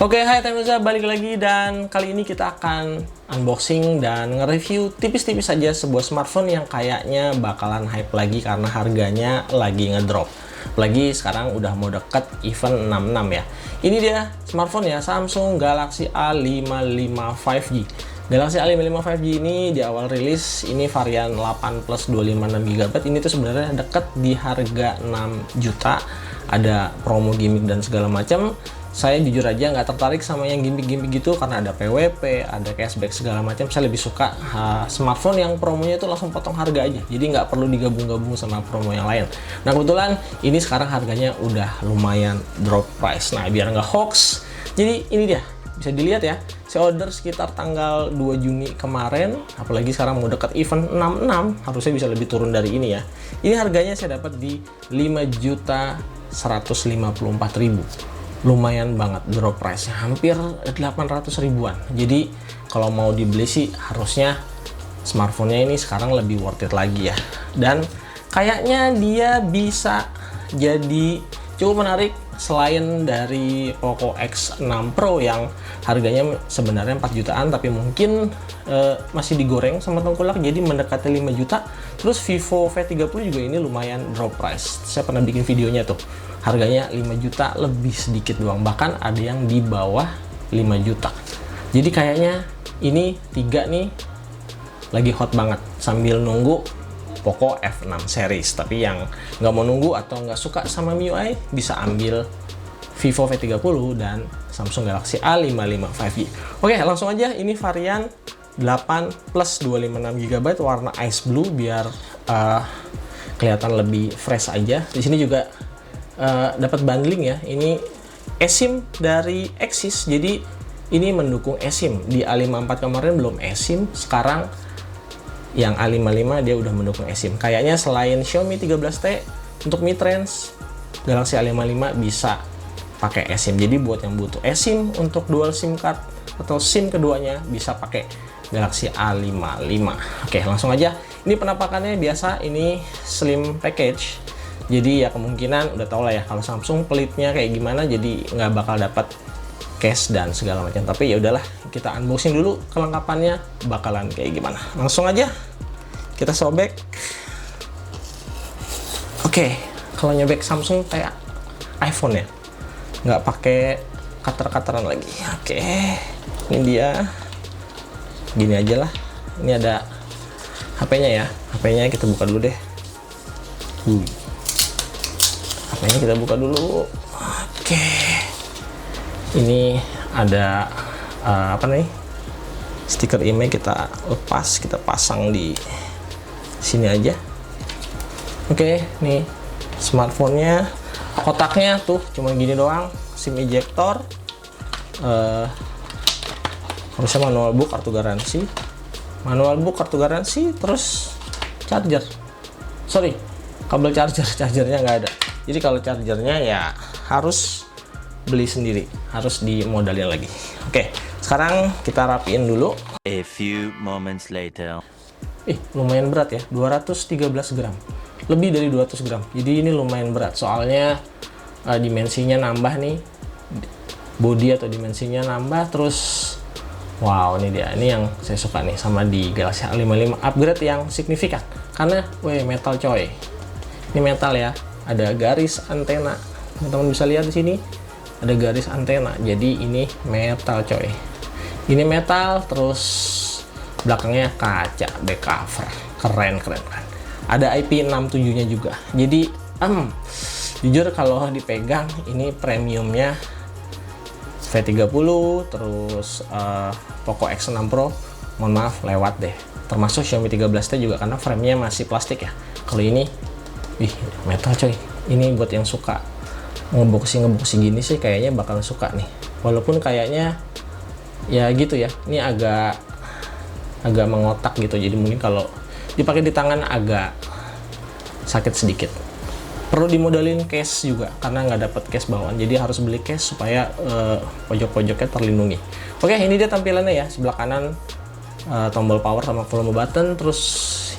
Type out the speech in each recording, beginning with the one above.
Oke, hai Temuza, balik lagi dan kali ini kita akan unboxing dan nge-review tipis-tipis saja sebuah smartphone yang kayaknya bakalan hype lagi karena harganya lagi ngedrop. Lagi sekarang udah mau deket event 66 ya. Ini dia smartphone ya, Samsung Galaxy A55 5G. Galaxy A55 5G ini di awal rilis ini varian 8 plus 256GB. Ini tuh sebenarnya deket di harga 6 juta. Ada promo gimmick dan segala macam. Saya jujur aja nggak tertarik sama yang gimmick-gimmick gitu karena ada PWP, ada cashback segala macam. Saya lebih suka smartphone yang promonya itu langsung potong harga aja. Jadi nggak perlu digabung-gabung sama promo yang lain. Nah kebetulan ini sekarang harganya udah lumayan drop price. Nah biar nggak hoax, jadi ini dia. Bisa dilihat ya, saya order sekitar tanggal 2 Juni kemarin, apalagi sekarang mau dekat event 66, harusnya bisa lebih turun dari ini ya. Ini harganya saya dapat di 5.154.000. Lumayan banget drop price, hampir 800 ribuan. Jadi kalau mau dibeli sih harusnya smartphone-nya ini sekarang lebih worth it lagi ya. Dan kayaknya dia bisa jadi cukup menarik selain dari Poco X6 Pro yang harganya sebenarnya 4 jutaan tapi mungkin masih digoreng sama tengkulak jadi mendekati 5 juta. Terus Vivo V30 juga ini lumayan drop price. Saya pernah bikin videonya tuh. Harganya 5 juta lebih sedikit doang, bahkan ada yang di bawah 5 juta. Jadi kayaknya ini tiga nih lagi hot banget sambil nunggu Poco F6 series. Tapi yang nggak mau nunggu atau nggak suka sama MIUI bisa ambil Vivo V30 dan Samsung Galaxy A55 5G. Oke, langsung aja. Ini varian 8 plus 256GB warna ice blue biar kelihatan lebih fresh aja. Di sini juga dapat bundling ya. Ini eSIM dari Axis. Jadi ini mendukung eSIM. Di A54 kemarin belum eSIM, sekarang yang A55 dia udah mendukung eSIM. Kayaknya selain Xiaomi 13T untuk mid-range, Galaxy A55 bisa pakai eSIM. Jadi buat yang butuh eSIM untuk dual SIM card atau SIM keduanya bisa pakai Galaxy A55. Oke, langsung aja. Ini penampakannya biasa, ini slim package. Jadi ya kemungkinan udah tau lah ya kalau Samsung pelitnya kayak gimana, jadi nggak bakal dapat case dan segala macam. Tapi ya udahlah, kita unboxing dulu kelengkapannya bakalan kayak gimana. Langsung aja kita sobek. Oke, kalau nyobek Samsung kayak iPhone ya, nggak pakai cutter-cutteran lagi. Oke, ini dia. Gini aja lah. Ini ada HP-nya ya. HP-nya kita buka dulu deh. HP-nya kita buka dulu. Oke. Ini ada apa nih? Stiker email kita lepas, kita pasang di sini aja. Oke, nih smartphone-nya. Kotaknya tuh cuma gini doang. SIM ejector. Harusnya manual book, kartu garansi. Manual book, kartu garansi, terus charger. Sorry, kabel charger. Chargernya nggak ada. Jadi kalau chargernya ya harus beli sendiri, harus dimodalin lagi. Oke, sekarang kita rapiin dulu. A few moments later. Lumayan berat ya, 213 gram. Lebih dari 200 gram. Jadi ini lumayan berat, soalnya dimensinya nambah nih. Body atau dimensinya nambah, terus wow, ini dia. Ini yang saya suka nih sama di Galaxy A55. Upgrade yang signifikan. Karena, metal coy. Ini metal ya. Ada garis antena. Teman-teman bisa lihat di sini. Ada garis antena. Jadi ini metal coy. Ini metal, terus belakangnya kaca, back cover. Keren. Ada IP67-nya juga. Jadi, jujur kalau dipegang, ini premiumnya V30, terus Poco X6 Pro, mohon maaf lewat deh. Termasuk Xiaomi 13T juga karena framenya masih plastik ya. Kalau ini, metal coy. Ini buat yang suka ngeboxing gini sih kayaknya bakal suka nih. Walaupun kayaknya ya gitu ya. Ini agak mengotak gitu. Jadi mungkin kalau dipakai di tangan agak sakit sedikit. Perlu dimodalin case juga karena nggak dapat case bawaan, jadi harus beli case supaya pojok-pojoknya terlindungi. Oke, ini dia tampilannya ya. Sebelah kanan tombol power sama volume button. Terus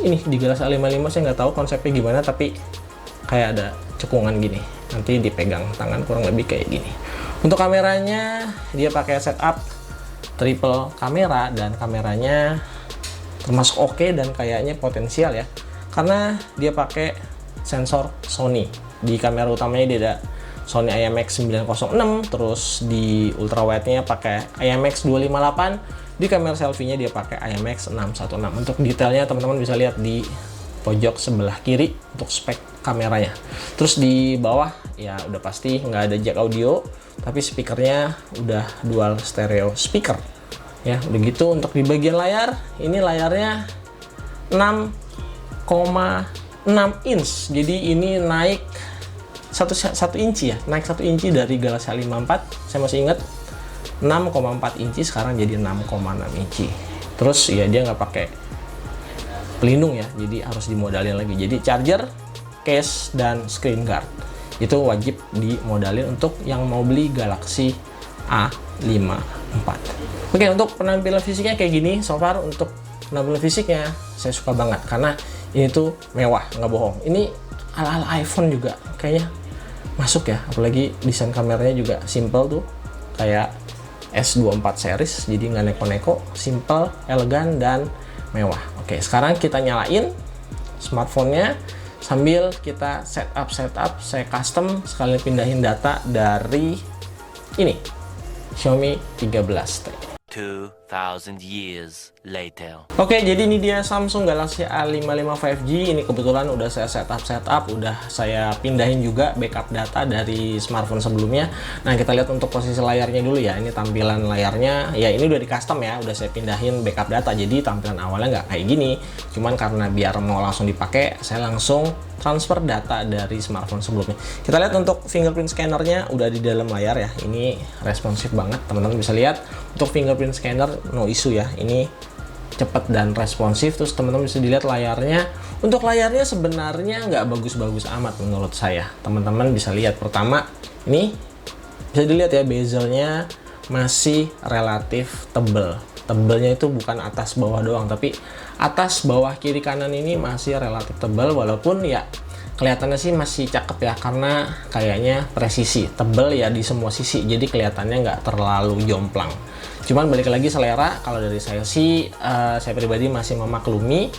ini di Galaxy A55 saya nggak tahu konsepnya gimana, tapi kayak ada cekungan gini. Nanti dipegang tangan kurang lebih kayak gini. Untuk kameranya dia pakai setup triple kamera dan kameranya termasuk oke dan kayaknya potensial ya. Karena dia pakai sensor Sony. Di kamera utamanya dia ada Sony IMX906, terus di ultrawide-nya pakai IMX258, di kamera selfie-nya dia pakai IMX616. Untuk detailnya teman-teman bisa lihat di pojok sebelah kiri untuk spek kameranya. Terus di bawah ya udah pasti nggak ada jack audio, tapi speakernya udah dual stereo speaker ya. Udah gitu untuk di bagian layar, ini layarnya 6,6 inch, jadi ini naik 1 inci ya, naik 1 inci dari Galaxy A54. Saya masih ingat 6,4 inci, sekarang jadi 6,6 inci. Terus ya dia nggak pakai pelindung ya, jadi harus dimodalin lagi. Jadi charger, case, dan screen guard itu wajib dimodalin untuk yang mau beli Galaxy A54. Oke, untuk penampilan fisiknya kayak gini. So far untuk penampilan fisiknya saya suka banget karena ini tuh mewah, nggak bohong. Ini ala-ala iPhone juga kayaknya masuk ya, apalagi desain kameranya juga simple tuh kayak S24 series, jadi nggak neko-neko, simple, elegan, dan mewah. Oke, sekarang kita nyalain smartphone-nya sambil kita setup. Saya custom sekalian pindahin data dari ini Xiaomi 13T. 2,000 years later. Oke, jadi ini dia Samsung Galaxy A55 5G. Ini kebetulan udah saya setup, udah saya pindahin juga backup data dari smartphone sebelumnya. Nah, kita lihat untuk posisi layarnya dulu ya. Ini tampilan layarnya, ya ini udah di custom ya, udah saya pindahin backup data. Jadi tampilan awalnya nggak kayak gini. Cuman karena biar mau langsung dipakai, saya langsung transfer data dari smartphone sebelumnya. Kita lihat untuk fingerprint scannernya udah di dalam layar ya. Ini responsif banget, teman-teman bisa lihat. Untuk fingerprint scanner no issue ya. Ini cepat dan responsif. Terus teman-teman bisa dilihat layarnya. Untuk layarnya sebenarnya nggak bagus-bagus amat menurut saya. Teman-teman bisa lihat pertama ini bisa dilihat ya, bezelnya masih relatif tebel. Tebelnya itu bukan atas bawah doang, tapi atas bawah kiri kanan ini masih relatif tebal, walaupun ya kelihatannya sih masih cakep ya karena kayaknya presisi tebel ya di semua sisi, jadi kelihatannya nggak terlalu jomplang. Cuman balik lagi selera, kalau dari saya sih saya pribadi masih memaklumi,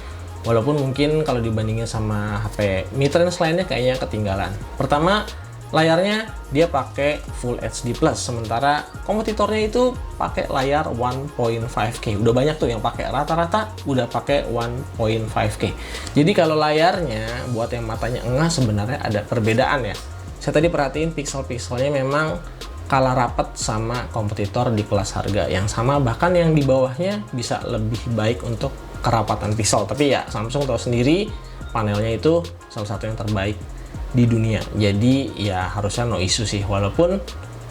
walaupun mungkin kalau dibandingin sama HP mid-range lainnya kayaknya ketinggalan. Pertama, layarnya dia pakai Full HD+, sementara kompetitornya itu pakai layar 1.5K. Udah banyak tuh yang pakai, rata-rata udah pakai 1.5K. Jadi kalau layarnya buat yang matanya engah sebenarnya ada perbedaan ya. Saya tadi perhatiin pixel-pixelnya memang kalah rapat sama kompetitor di kelas harga yang sama, bahkan yang di bawahnya bisa lebih baik untuk kerapatan pixel. Tapi ya Samsung tahu sendiri panelnya itu salah satu yang terbaik di dunia, jadi ya harusnya no issue sih, walaupun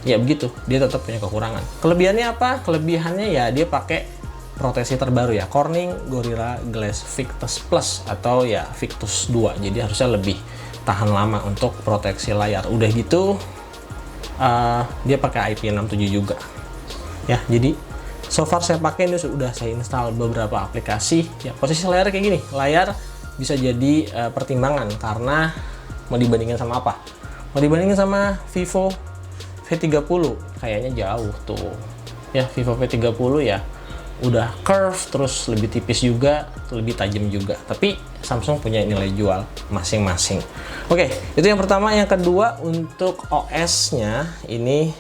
ya begitu dia tetap punya kekurangan. Kelebihannya apa? Kelebihannya ya dia pakai proteksi terbaru ya, Corning Gorilla Glass Victus Plus atau ya Victus 2, jadi harusnya lebih tahan lama untuk proteksi layar. Udah gitu dia pakai IP67 juga ya, jadi so far saya pakai ini sudah saya install beberapa aplikasi ya. Posisi layar kayak gini, layar bisa jadi pertimbangan karena mau dibandingin sama apa? Mau dibandingin sama Vivo V30, kayaknya jauh tuh. Ya, Vivo V30 ya udah curve, terus lebih tipis juga, lebih tajam juga. Tapi Samsung punya nilai jual masing-masing. Oke, itu yang pertama. Yang kedua, untuk OS-nya ini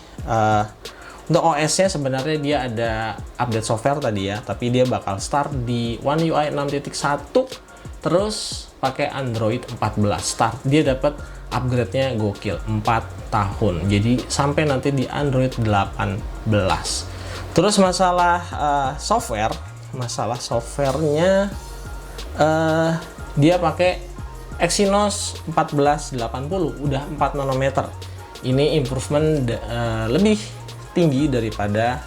untuk OS-nya sebenarnya dia ada update software tadi ya, tapi dia bakal start di One UI 6.1 terus pakai Android 14 start. Dia dapat upgrade-nya gokil 4 tahun. Jadi sampai nanti di Android 18. Terus masalah softwarenya dia pakai Exynos 1480, udah 4 nanometer. Ini improvement lebih tinggi daripada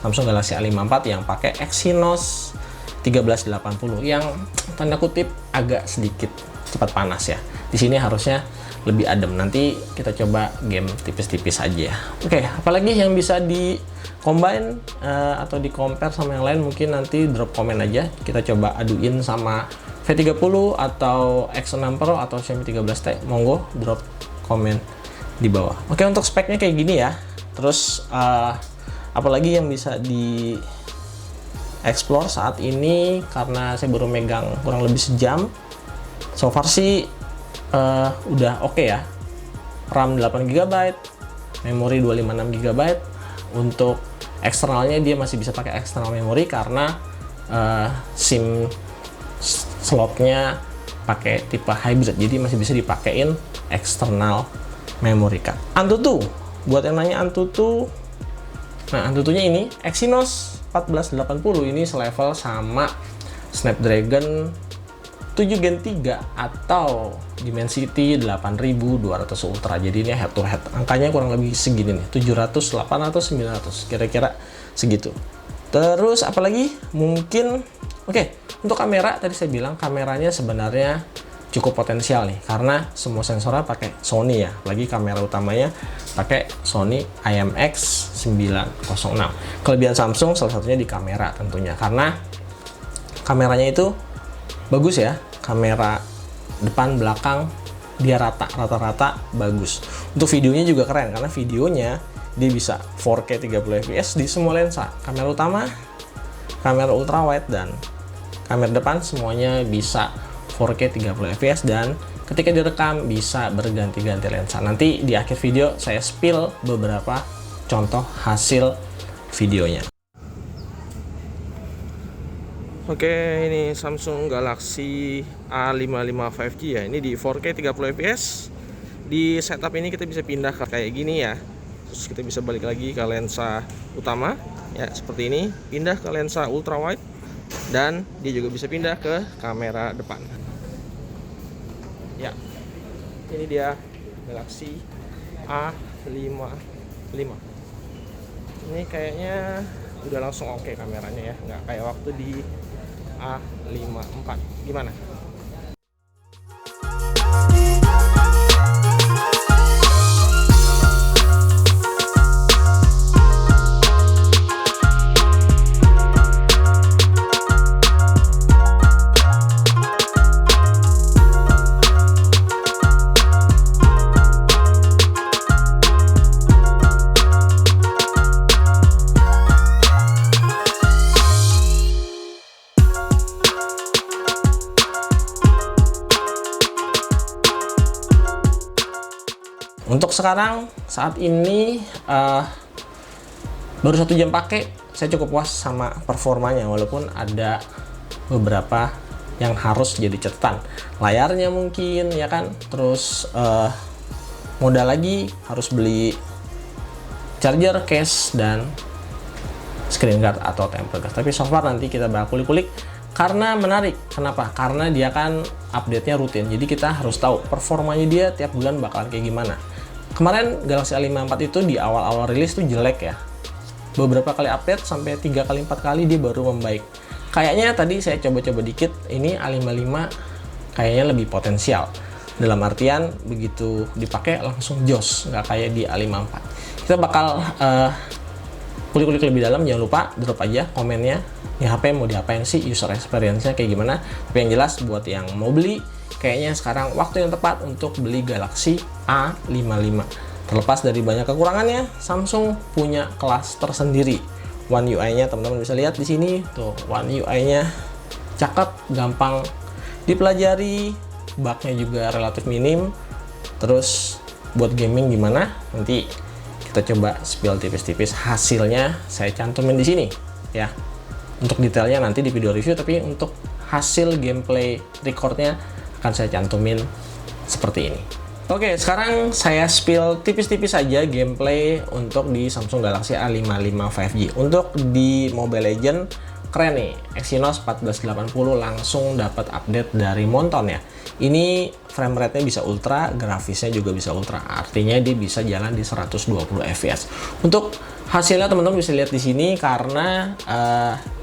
Samsung Galaxy A54 yang pakai Exynos 1380 yang tanda kutip agak sedikit cepat panas ya. Di sini harusnya lebih adem. Nanti kita coba game tipis-tipis aja. Oke, apalagi yang bisa di combine atau di compare sama yang lain, mungkin nanti drop komen aja. Kita coba aduin sama V30 atau X6 Pro atau Xiaomi 13T. Monggo drop komen di bawah. Oke, untuk speknya kayak gini ya. Terus apalagi yang bisa di explore saat ini, karena saya baru megang kurang lebih sejam. So far sih udah oke ya. RAM 8 GB, memori 256 GB. Untuk eksternalnya dia masih bisa pakai external memory karena SIM slotnya pakai tipe hybrid, jadi masih bisa dipakein external memory card. AnTuTu, buat yang nanya AnTuTu, nah AnTuTunya ini Exynos 1480, ini selevel sama Snapdragon 7 Gen 3 atau Dimensity 8200 Ultra. Jadi ini head to head, angkanya kurang lebih segini nih, 700, 800, 900, kira-kira segitu. Terus apalagi mungkin, untuk kamera tadi saya bilang kameranya sebenarnya cukup potensial nih, karena semua sensornya pakai Sony ya, lagi kamera utamanya pakai Sony IMX906. Kelebihan Samsung salah satunya di kamera tentunya, karena kameranya itu bagus ya, kamera depan belakang dia rata-rata bagus. Untuk videonya juga keren, karena videonya dia bisa 4K 30 fps di semua lensa, kamera utama, kamera ultrawide, dan kamera depan semuanya bisa 4K 30 fps, dan ketika direkam bisa berganti-ganti lensa. Nanti di akhir video saya spill beberapa contoh hasil videonya. Oke, ini Samsung Galaxy A55 5G ya. Ini di 4K 30 fps. Di setup ini kita bisa pindah ke kayak gini ya. Terus kita bisa balik lagi ke lensa utama ya, seperti ini. Pindah ke lensa ultrawide, dan dia juga bisa pindah ke kamera depan. Ya, ini dia Galaxy A55. Ini kayaknya udah langsung oke kameranya ya, nggak kayak waktu di A54. Gimana? Untuk sekarang saat ini baru 1 jam pakai, saya cukup puas sama performanya, walaupun ada beberapa yang harus jadi catatan. Layarnya mungkin ya kan, terus modal lagi harus beli charger, case, dan screen guard atau tempered glass. Tapi so far nanti kita bakal kulik-kulik karena menarik. Kenapa? Karena dia kan update-nya rutin, jadi kita harus tahu performanya dia tiap bulan bakalan kayak gimana. Kemarin Galaxy A54 itu di awal-awal rilis tuh jelek ya, beberapa kali update sampai 3 kali 4 kali dia baru membaik. Kayaknya tadi saya coba-coba dikit, ini A55 kayaknya lebih potensial, dalam artian begitu dipakai langsung jos, nggak kayak di A54. Kita bakal kulik-kulik lebih dalam. Jangan lupa drop aja komennya, ini HP mau diapain sih, user experience-nya kayak gimana. Tapi yang jelas buat yang mau beli, kayaknya sekarang waktu yang tepat untuk beli Galaxy A55. Terlepas dari banyak kekurangannya, Samsung punya kelas tersendiri. One UI-nya teman-teman bisa lihat di sini tuh, One UI-nya cakep, gampang dipelajari, bug-nya juga relatif minim. Terus buat gaming gimana? Nanti kita coba spill tipis-tipis, hasilnya saya cantumin di sini ya. Untuk detailnya nanti di video review, tapi untuk hasil gameplay recordnya akan saya cantumin seperti ini. Oke, sekarang saya spill tipis-tipis saja gameplay untuk di Samsung Galaxy A55 5G. Untuk di Mobile Legends keren nih, Exynos 1480 langsung dapat update dari Monton ya. Ini frame rate-nya bisa ultra, grafisnya juga bisa ultra. Artinya dia bisa jalan di 120 fps. Untuk hasilnya teman-teman bisa lihat di sini, karena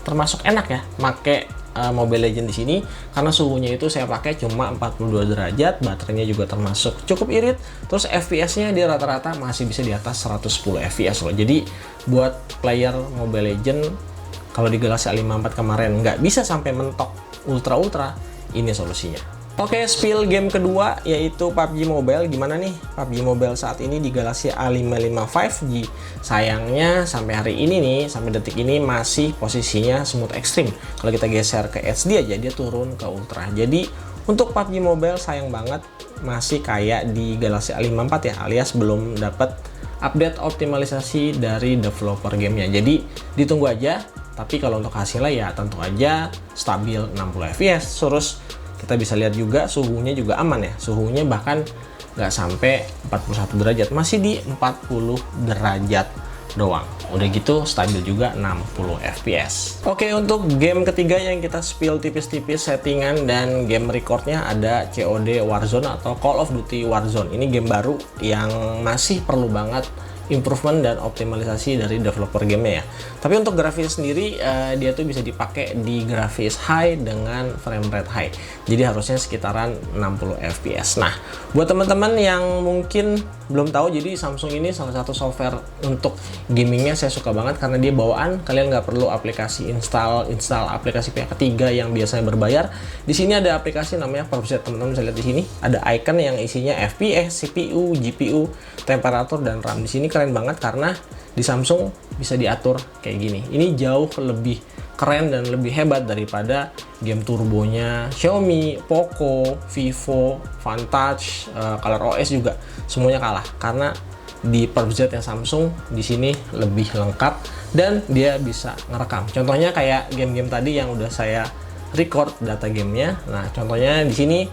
termasuk enak ya make Mobile Legends di sini, karena suhunya itu saya pakai cuma 42 derajat, baterainya juga termasuk cukup irit, terus FPS-nya dia rata-rata masih bisa di atas 110 fps loh. Jadi buat player Mobile Legends, kalau di Galaxy A54 kemarin nggak bisa sampai mentok ultra-ultra, ini solusinya. Oke, spill game kedua yaitu PUBG Mobile. Gimana nih PUBG Mobile saat ini di Galaxy A55 5G? Sayangnya sampai hari ini nih, sampai detik ini masih posisinya smooth extreme. Kalau kita geser ke HD aja dia turun ke ultra. Jadi untuk PUBG Mobile sayang banget masih kayak di Galaxy A54 ya, alias belum dapat update optimalisasi dari developer gamenya. Jadi ditunggu aja. Tapi kalau untuk hasilnya ya tentu aja stabil 60 fps. Terus kita bisa lihat juga suhunya juga aman ya, suhunya bahkan nggak sampai 41 derajat, masih di 40 derajat doang. Udah gitu stabil juga 60 fps. Oke, untuk game ketiga yang kita spill tipis-tipis settingan dan game recordnya ada COD Warzone atau Call of Duty Warzone. Ini game baru yang masih perlu banget improvement dan optimalisasi dari developer gamenya ya. Tapi untuk grafis sendiri dia tuh bisa dipakai di grafis high dengan frame rate high. Jadi harusnya sekitaran 60 fps. Nah, buat teman-teman yang mungkin belum tahu, jadi Samsung ini salah satu software untuk gamingnya saya suka banget karena dia bawaan. Kalian nggak perlu aplikasi install aplikasi pihak ketiga yang biasanya berbayar. Di sini ada aplikasi namanya PerfZ, teman-teman bisa lihat di sini. Ada icon yang isinya FPS, CPU, GPU, temperatur dan RAM. Di sini keren banget karena di Samsung bisa diatur kayak gini. Ini jauh lebih keren dan lebih hebat daripada game turbonya Xiaomi, Poco, Vivo, Vantage, ColorOS juga semuanya kalah karena di PerfZ yang Samsung di sini lebih lengkap dan dia bisa ngerekam. Contohnya kayak game-game tadi yang udah saya record data gamenya. Nah, contohnya di sini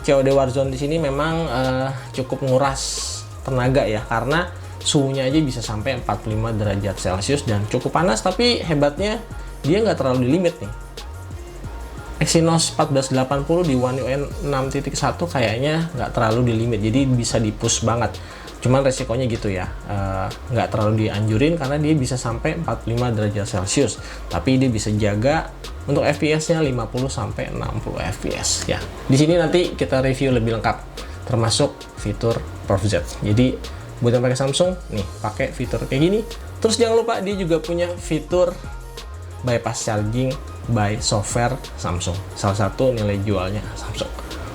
COD Warzone di sini memang cukup nguras tenaga ya karena suhunya aja bisa sampai 45 derajat Celcius dan cukup panas, tapi hebatnya dia nggak terlalu di limit nih. Exynos 1480 di One UI 6.1 kayaknya nggak terlalu di limit, jadi bisa di push banget. Cuman resikonya gitu ya, nggak terlalu dianjurin karena dia bisa sampai 45 derajat Celcius, tapi dia bisa jaga untuk FPS-nya 50 sampai 60 FPS ya. Di sini nanti kita review lebih lengkap termasuk fitur PerfZ. Jadi buat yang pakai Samsung nih, pakai fitur kayak gini. Terus jangan lupa dia juga punya fitur bypass charging by software Samsung. Salah satu nilai jualnya Samsung.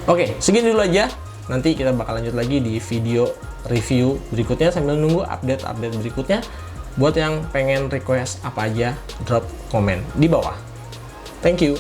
Oke, segini dulu aja. Nanti kita bakal lanjut lagi di video review berikutnya sambil nunggu update-update berikutnya. Buat yang pengen request apa aja, drop komen di bawah. Thank you.